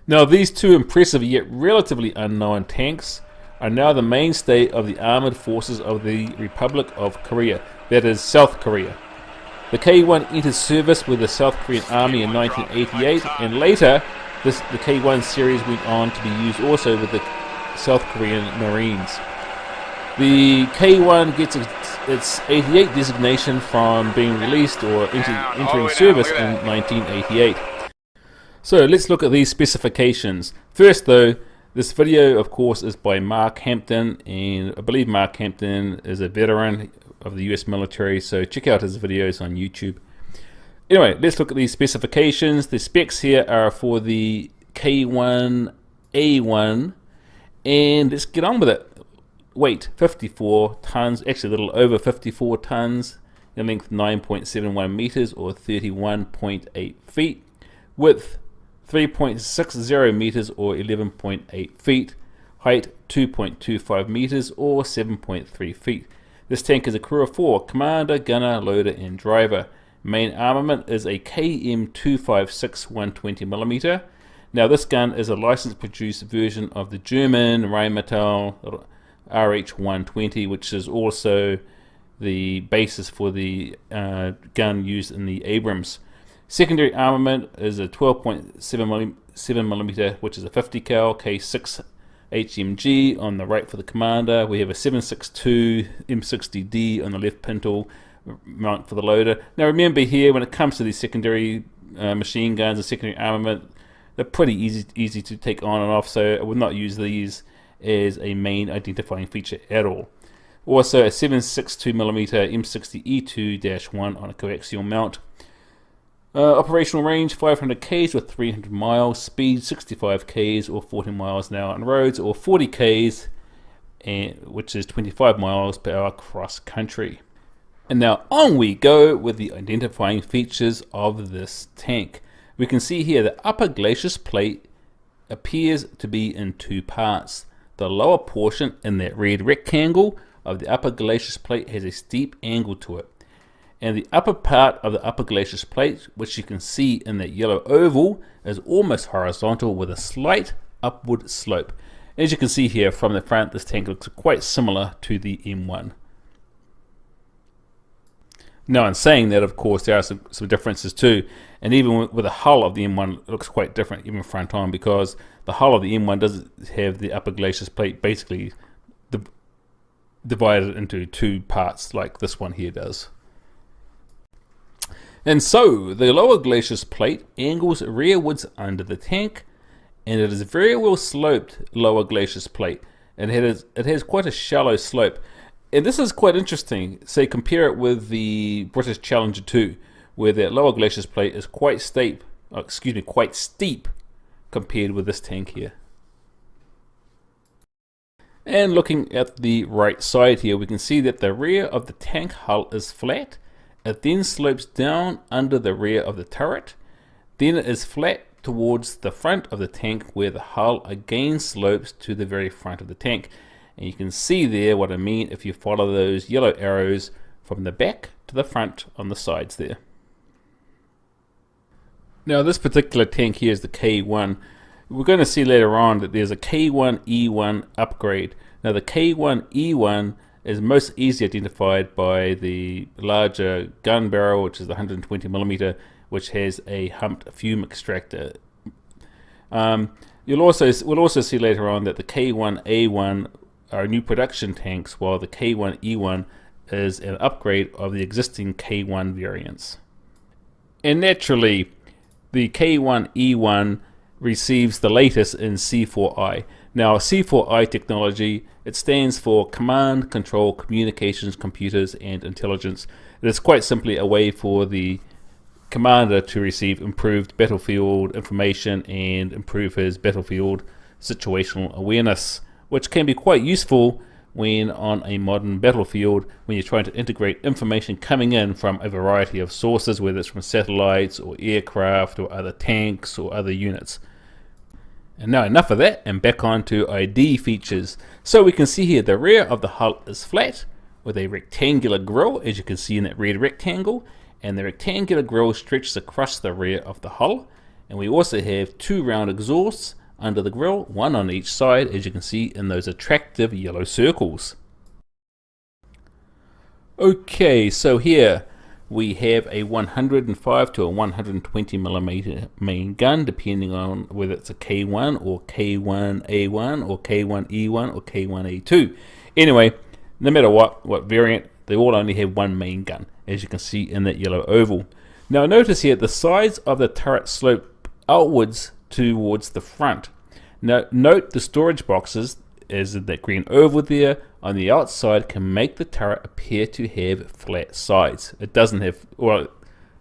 Now these two impressive yet relatively unknown tanks are now the mainstay of the armoured forces of the Republic of Korea, that is South Korea. The K1 entered service with the South Korean Army in 1988, and later the K1 series went on to be used also with the South Korean Marines. The K1 gets its 88 designation from being released or entering service in 1988. So let's look at these specifications. First though, this video of course is by Mark Hampton, and I believe Mark Hampton is a veteran of the US military, so check out his videos on YouTube. Anyway, let's look at these specifications. The specs here are for the K1A1, and let's get on with it. Weight 54 tons, actually a little over 54 tons. In length 9.71 meters or 31.8 feet. Width 3.60 meters or 11.8 feet. Height 2.25 meters or 7.3 feet. This tank is a crew of 4: commander, gunner, loader, and driver. Main armament is a KM256 120mm. Now this gun is a licensed produced version of the German Rheinmetall RH120, which is also the basis for the gun used in the Abrams. Secondary armament is a 12.7mm, which is a 50 cal K6 HMG on the right for the commander. We have a 7.62 M60D on the left pintle mount for the loader. Now remember here, when it comes to these secondary machine guns and secondary armament, they're pretty easy to take on and off, so I would not use these as a main identifying feature at all. Also a 7.62mm M60E2-1 on a coaxial mount. Operational range 500 k's or 300 miles, speed 65 k's or 40 miles an hour on roads, or 40 k's, which is 25 miles per hour cross country. And now on we go with the identifying features of this tank. We can see here the upper glacis plate appears to be in two parts. The lower portion in that red rectangle of the upper glacis plate has a steep angle to it. And the upper part of the upper glacis plate, which you can see in that yellow oval, is almost horizontal with a slight upward slope. As you can see here from the front, this tank looks quite similar to the M1. Now in saying that, of course, there are some differences too, and even with the hull of the M1 it looks quite different, even front on, because the hull of the M1 doesn't have the upper glacis plate basically divided into two parts like this one here does. And so the lower glacis plate angles rearwards under the tank, and it is a very well sloped lower glacis plate, and it has quite a shallow slope. And this is quite interesting. Say compare it with the British Challenger 2, where that lower glacis plate is quite steep compared with this tank here. And looking at the right side here, we can see that the rear of the tank hull is flat. It then slopes down under the rear of the turret. Then it is flat towards the front of the tank, where the hull again slopes to the very front of the tank. And you can see there what I mean if you follow those yellow arrows from the back to the front on the sides there. Now this particular tank here is the K1. We're going to see later on that there's a K1E1 upgrade. Now the K1E1 is most easily identified by the larger gun barrel, which is the 120mm, which has a humped fume extractor. We'll also see later on that the K1A1 are new production tanks, while the K1E1 is an upgrade of the existing K1 variants. And naturally, the K1E1 receives the latest in C4I. Now C4I technology, it stands for Command, Control, Communications, Computers and Intelligence. It is quite simply a way for the commander to receive improved battlefield information and improve his battlefield situational awareness, which can be quite useful when on a modern battlefield, when you're trying to integrate information coming in from a variety of sources, whether it's from satellites or aircraft or other tanks or other units. And now enough of that, and back on to ID features. So we can see here the rear of the hull is flat with a rectangular grille, as you can see in that red rectangle, and the rectangular grille stretches across the rear of the hull, And we also have 2 round exhausts under the grille, 1 on each side, as you can see in those attractive yellow circles. Okay, so here we have a 105 to a 120 millimeter main gun, depending on whether it's a K1 or K1A1 or K1E1 or K1A2. Anyway, no matter what variant, they all only have 1 main gun, as you can see in that yellow oval. Now notice here the sides of the turret slope outwards towards the front. Now note the storage boxes, as in that green oval there on the outside, can make the turret appear to have flat sides. It doesn't have, well,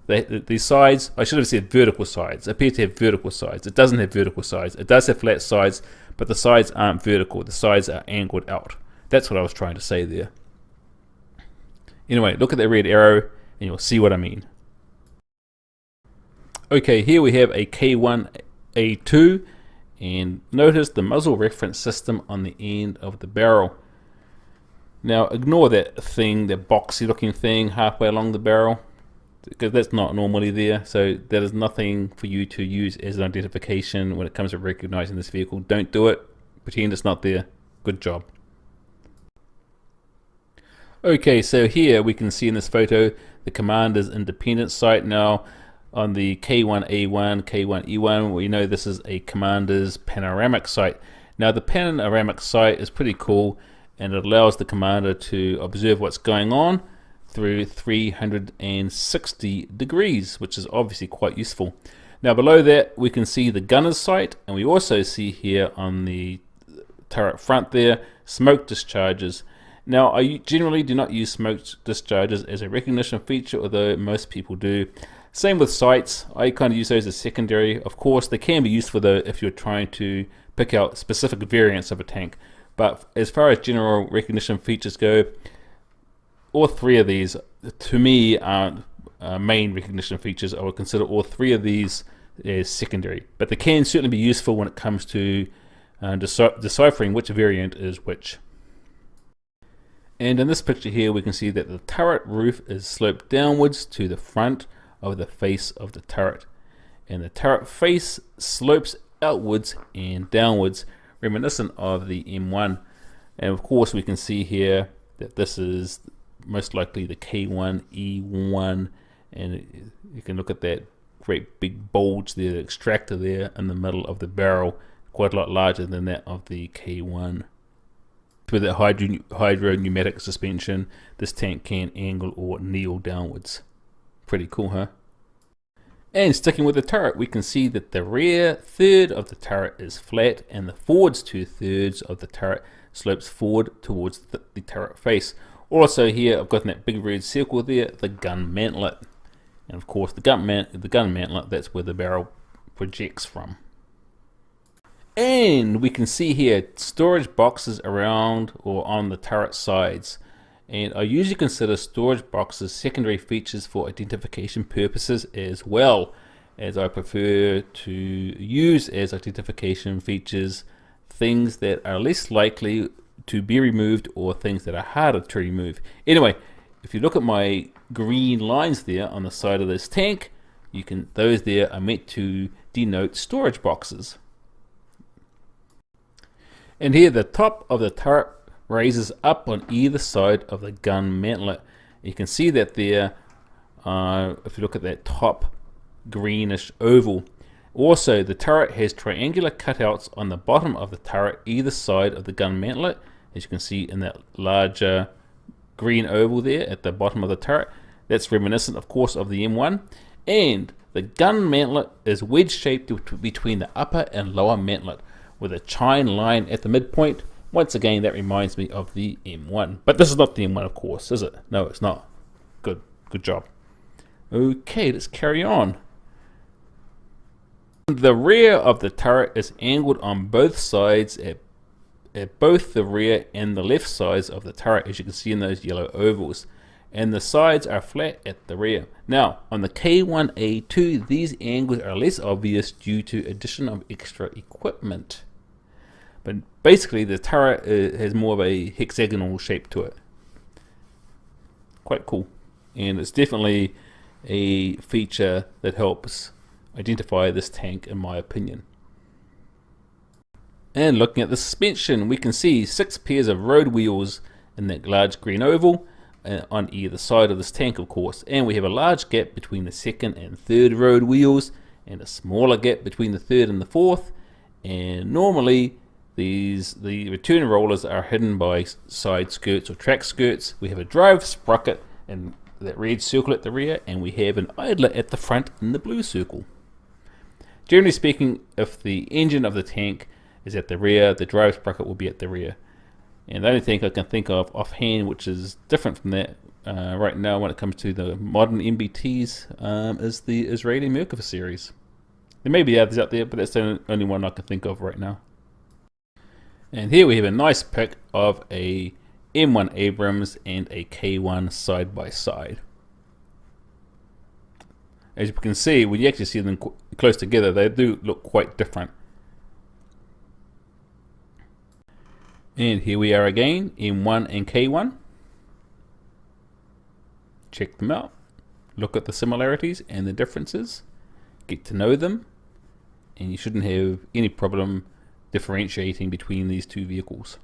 the sides, I should have said vertical sides, appear to have vertical sides. It doesn't have vertical sides. It does have flat sides, but the sides aren't vertical. The sides are angled out. That's what I was trying to say there. Anyway, look at that red arrow and you'll see what I mean. Okay, here we have a K1A2, and notice the muzzle reference system on the end of the barrel. Now ignore that thing, that boxy looking thing halfway along the barrel, because that's not normally there. So that is nothing for you to use as an identification when it comes to recognizing this vehicle. Don't do it. Pretend it's not there. Good job. Okay, so here we can see in this photo the commander's independent sight. Now on the K1A1, K1E1, we know this is a commander's panoramic sight. Now the panoramic sight is pretty cool, and it allows the commander to observe what's going on through 360 degrees, which is obviously quite useful. Now below that we can see the gunner's sight, and we also see here on the turret front there smoke discharges. Now I generally do not use smoke discharges as a recognition feature, although most people do. Same with sights. I kind of use those as secondary. Of course they can be useful though if you're trying to pick out specific variants of a tank. But as far as general recognition features go, all 3 of these to me aren't main recognition features. I would consider all 3 of these as secondary, but they can certainly be useful when it comes to deciphering which variant is which. And in this picture here we can see that the turret roof is sloped downwards to the front of the face of the turret, and the turret face slopes outwards and downwards, reminiscent of the M1. And of course we can see here that this is most likely the K1E1, and you can look at that great big bulge there, the extractor there in the middle of the barrel, quite a lot larger than that of the K1. With that hydropneumatic suspension, this tank can angle or kneel downwards. Pretty cool, huh? And sticking with the turret, we can see that the rear third of the turret is flat, and the forwards 2/3 of the turret slopes forward towards the turret face. Also here I've got that big red circle there, the gun mantlet. And of course the gun mantlet, that's where the barrel projects from. And we can see here storage boxes around or on the turret sides. And I usually consider storage boxes secondary features for identification purposes as well, as I prefer to use as identification features things that are less likely to be removed or things that are harder to remove. Anyway, if you look at my green lines there on the side of this tank, those there are meant to denote storage boxes. And here the top of the turret raises up on either side of the gun mantlet. You can see that there if you look at that top greenish oval. Also the turret has triangular cutouts on the bottom of the turret either side of the gun mantlet, as you can see in that larger green oval there at the bottom of the turret. That's reminiscent of course of the M1. And the gun mantlet is wedge shaped between the upper and lower mantlet with a chine line at the midpoint. Once again, that reminds me of the M1. But this is not the M1, of course, is it? No, it's not. Good job. Okay, let's carry on. The rear of the turret is angled on both sides at both the rear and the left sides of the turret, as you can see in those yellow ovals. And the sides are flat at the rear. Now, on the K1A2, these angles are less obvious due to addition of extra equipment. But basically the turret has more of a hexagonal shape to it. Quite cool. And it's definitely a feature that helps identify this tank in my opinion. And looking at the suspension, we can see 6 pairs of road wheels in that large green oval on either side of this tank, of course, and we have a large gap between the second and third road wheels and a smaller gap between the third and the fourth. And normally the return rollers are hidden by side skirts or track skirts. We have a drive sprocket and that red circle at the rear, and we have an idler at the front in the blue circle. Generally speaking, if the engine of the tank is at the rear, the drive sprocket will be at the rear. And the only thing I can think of offhand which is different from that right now when it comes to the modern MBTs is the Israeli Merkava series. There may be others out there, but that's the only one I can think of right now. And here we have a nice pic of a M1 Abrams and a K1 side by side. As you can see, when you actually see them close together, they do look quite different. And here we are again, M1 and K1. Check them out. Look at the similarities and the differences. Get to know them. And you shouldn't have any problem differentiating between these two vehicles.